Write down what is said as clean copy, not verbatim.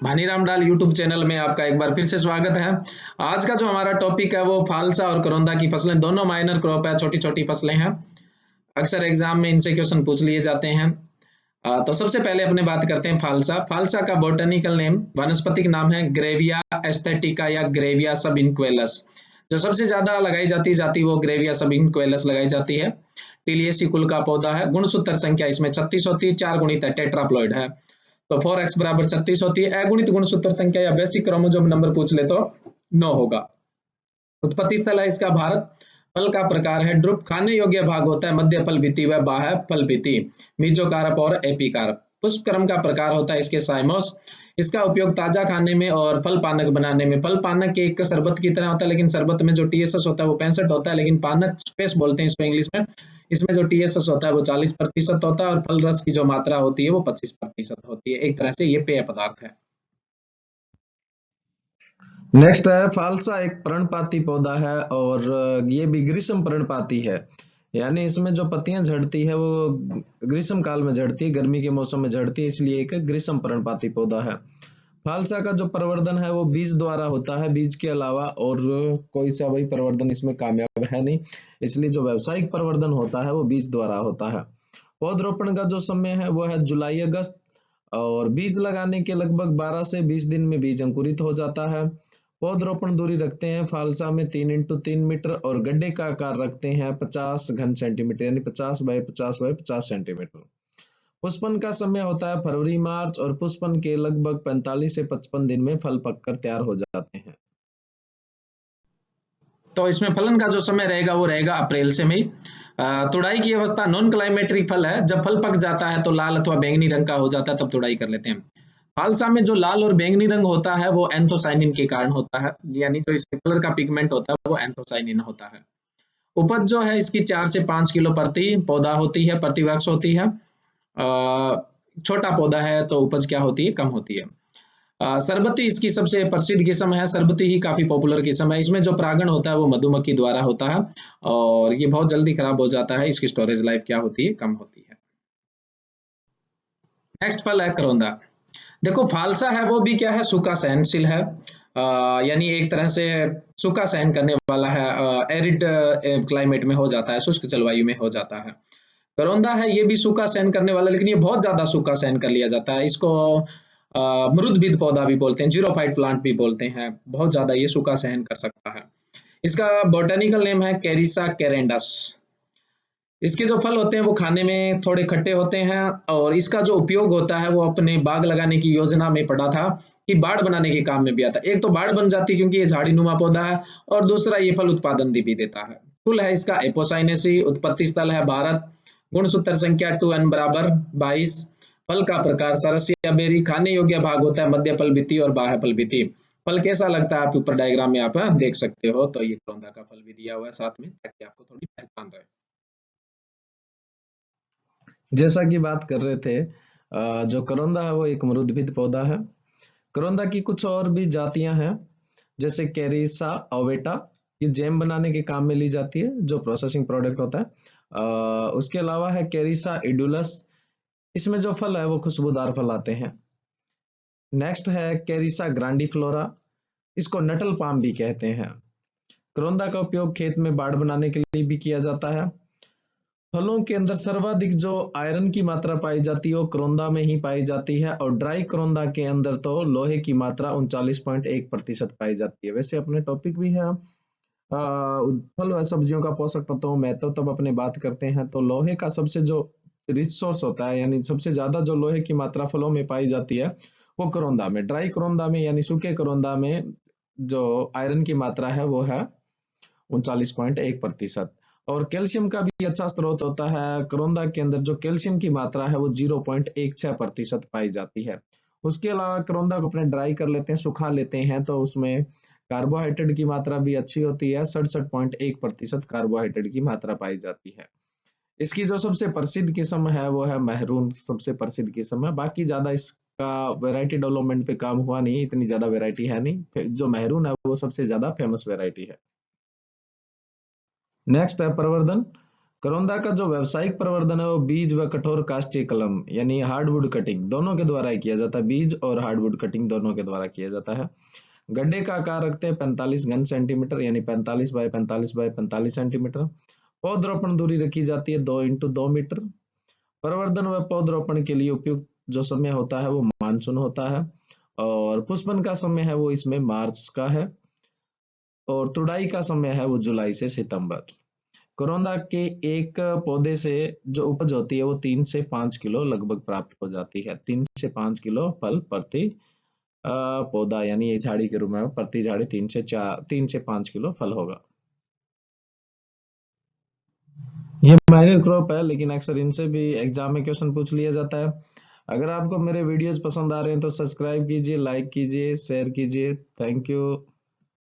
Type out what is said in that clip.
भानीराम डाल YouTube channel में आपका एक बार फिर से स्वागत है। आज का जो हमारा टॉपिक है वो फालसा और करोंदा की फसलें, दोनों माइनर क्रॉप है, छोटी छोटी फसलें हैं। अक्सर एग्जाम में इनसे क्वेश्चन पूछ लिए जाते हैं। तो सबसे पहले अपने बात करते हैं फालसा। फालसा का बोटनिकल नेम, वानस्पतिक नाम है ग्रेविया एस्थेटिका या ग्रेविया सबइनक्वेलस। जो सबसे ज्यादा लगाई जाती जाति वो ग्रेविया सबइनक्वेलस लगाई जाती है। टिलियसी कुल का पौधा है। गुणसूत्र संख्या इसमें 36 होती है, 4 गुणित है, टेट्राप्लॉइड है। तो 4x बराबर 36 होती है। अगुणित गुणसूत्र संख्या या बेसिक क्रोमोसोम नंबर पूछ ले तो 9 होगा। उत्पत्ति स्थल है इसका भारत। फल का प्रकार है ड्रुप। खाने योग्य भाग होता है मध्य फल भित्ति व बाह्य फल भित्ति, मीजोकार्प और एपिकार्प। पुष्प क्रम का प्रकार होता है इसके साइमोस। इसका उपयोग ताजा खाने में और फल पानक बनाने में। फल पानक एक शरबत की तरह होता है, लेकिन शरबत में जो टीएसएस होता है वो 65 होता है, लेकिन पानक स्पेस बोलते हैं इसको इंग्लिश में। इसमें जो टीएसएस होता है वो 40% होता है और फल रस की जो मात्रा होती है वो 25% होती है। एक तरह से ये पेय पदार्थ है। नेक्स्ट है फालसा। एक पर्णपाती पौधा है और ये भी ग्रीष्म पर्णपाती है, यानी इसमें जो पत्तियां झड़ती है वो ग्रीष्म काल में झड़ती है, गर्मी के मौसम में झड़ती है, इसलिए एक ग्रीष्म पर्णपाती पौधा है। फालसा का जो प्रवर्धन है वो बीज द्वारा होता है, बीज के अलावा और कोई सा भी प्रवर्धन इसमें कामयाब है नहीं, इसलिए जो व्यावसायिक प्रवर्धन होता है वो बीज द्वारा होता है। पौधरोपण का जो समय है वो है जुलाई अगस्त, और बीज लगाने के लगभग 12 से 20 दिन में बीज अंकुरित हो जाता है। पौधरोपण दूरी रखते हैं फालसा में 3x3 मीटर और गड्ढे का आकार रखते हैं 50 घन सेंटीमीटर, यानी 50 बाय 50 बाय 50 सेंटीमीटर। पुष्पन का समय होता है फरवरी मार्च, और पुष्पन के लगभग 45 से 55 दिन में फल पककर तैयार हो जाते हैं। तो इसमें फलन का जो समय रहेगा वो रहेगा अप्रैल से मई। तुड़ाई की अवस्था नॉन क्लाइमेट्रिक फल है। जब फल पक जाता है तो लाल अथवा बैंगनी रंग का हो जाता है, तब तुड़ाई कर लेते हैं। फालसा में जो लाल और बैंगनी रंग होता है वो एंथोसाइनिन के कारण होता है, यानी जो इसमें कलर का पिगमेंट होता है वो एंथोसाइनिन होता है। उपज जो है इसकी 4 से 5 किलो प्रति पौधा होती है, प्रति वृक्ष होती है। छोटा पौधा है तो उपज क्या होती है, कम होती है। सरबती इसकी सबसे प्रसिद्ध किस्म है। सरबती ही काफी पॉपुलर किस्म है। इसमें जो परागण होता है वो मधुमक्खी द्वारा होता है और ये बहुत जल्दी खराब हो जाता है। इसकी स्टोरेज लाइफ क्या होती है, कम होती है। नेक्स्ट फल है करौंदा। देखो फालसा है वो भी क्या है, सूखा सहनशील है। यानी एक तरह से सूखा सहन करने वाला है। एरिड क्लाइमेट में हो जाता है, शुष्क जलवायु में हो जाता है। करौंदा है ये भी सूखा सहन करने वाला, लेकिन ये बहुत ज्यादा सूखा सहन कर लिया जाता है। इसको मरुदभिद पौधा भी बोलते हैं, जीरोफाइट प्लांट भी बोलते हैं। बहुत ज्यादा ये सूखा सहन कर सकता है। इसका बॉटनिकल नेम है कैरिसा कैरेंडस। इसके जो फल होते हैं वो खाने में थोड़े खट्टे होते हैं, और इसका जो उपयोग होता है वो अपने बाग लगाने की योजना में पड़ा था कि बाड़ बनाने के काम में भी आता है। एक तो बाड़ बन जाती है क्योंकि ये झाड़ी नुमा पौधा है, और दूसरा ये फल उत्पादन भी देता है। फुल है इसका एपोसाइनेसी। उत्पत्ति स्थल है भारत। गुणसूत्र संख्या 2n बराबर 22। फल का प्रकार सरसिया बेरी। खाने योग्य भाग होता है मध्य फल भित्ति और बाह्य फल भित्ति। फल कैसा लगता है आप ऊपर डायग्राम में आप देख सकते हो। तो ये करौंदा का फल भी दिया हुआ है साथ में, ताकि आपको थोड़ी पहचान रहे। जैसा कि बात कर रहे थे, जो करौंदा है वो एक मरुदभिद पौधा है। करौंदा की कुछ और भी जातियां हैं, जैसे कैरिसा ओवेटा, ये जैम बनाने के काम में ली जाती है, जो प्रोसेसिंग प्रोडक्ट होता है। उसके अलावा है कैरिसा इडुलस, इसमें जो फल है वो खुशबूदार फल आते हैं। नेक्स्ट है कैरिसा ग्रांडिफ्लोरा, इसको नटल पाम भी कहते हैं। करौंदा का उपयोग खेत में बाड़ बनाने के लिए भी किया जाता है। फलों के अंदर सर्वाधिक जो आयरन की मात्रा पाई जाती है वो करौंदा में ही पाई जाती है, और ड्राई करौंदा के अंदर तो लोहे की मात्रा 39.1% पाई जाती है। वैसे अपने टॉपिक भी है फल व सब्जियों का पोषक तत्वों में, तो तब अपने बात करते हैं तो लोहे का सबसे जो रिच सोर्स होता है, यानी सबसे ज्यादा जो लोहे की मात्रा फलों में पाई जाती है वो करौंदा में। ड्राई करौंदा में यानी सूखे करौंदा में जो आयरन की मात्रा है वो है 39.1%। और कैल्शियम का भी अच्छा स्रोत होता है। करौंदा के अंदर जो कैल्शियम की मात्रा है वो 0.16% पाई जाती है। उसके अलावा करौंदा को अपने ड्राई कर लेते हैं, सुखा लेते हैं, तो उसमें कार्बोहाइड्रेट की मात्रा भी अच्छी होती है। 67.1% कार्बोहाइड्रेट की मात्रा पाई जाती है। इसकी जो सबसे प्रसिद्ध किस्म है वो है महरून, सबसे प्रसिद्ध किस्म है। बाकी ज्यादा इसका वैरायटी डेवलपमेंट पे काम हुआ नहीं, इतनी ज्यादा वैरायटी है नहीं। जो महरून है वो सबसे ज्यादा फेमस वैरायटी है। नेक्स्ट है प्रवर्धन। करौंदा का जो व्यावसायिक प्रवर्धन है वो बीज व कठोर काष्ठीय कलम यानी हार्डवुड कटिंग दोनों के द्वारा ही किया जाता है। बीज और हार्डवुड कटिंग दोनों के द्वारा किया जाता है। गड्ढे का आकार रखते हैं 45 घन सेंटीमीटर यानी 45 बाय 45 बाय 45 सेंटीमीटर। पौधरोपण दूरी रखी जाती है 2 x 2 मीटर। प्रवर्धन व पौधरोपण के लिए उपयुक्त जो समय होता है वो मानसून होता है और पुष्पन का समय है वो इसमें मार्च का है और तुड़ाई का समय है वो जुलाई से सितंबर। करौंदा के एक पौधे से जो उपज होती है वो 3 से 5 किलो लगभग प्राप्त हो जाती है। 3 से 5 किलो फल प्रति पौधा यानी ये झाड़ी के रूप में प्रति झाड़ी 3 से 5 किलो फल होगा। ये माइनर क्रॉप है लेकिन अक्सर इनसे भी एग्जाम में क्वेश्चन पूछ लिया जाता है। अगर आपको मेरे वीडियोस पसंद आ रहे हैं तो सब्सक्राइब कीजिए, लाइक कीजिए, शेयर कीजिए। Thank you.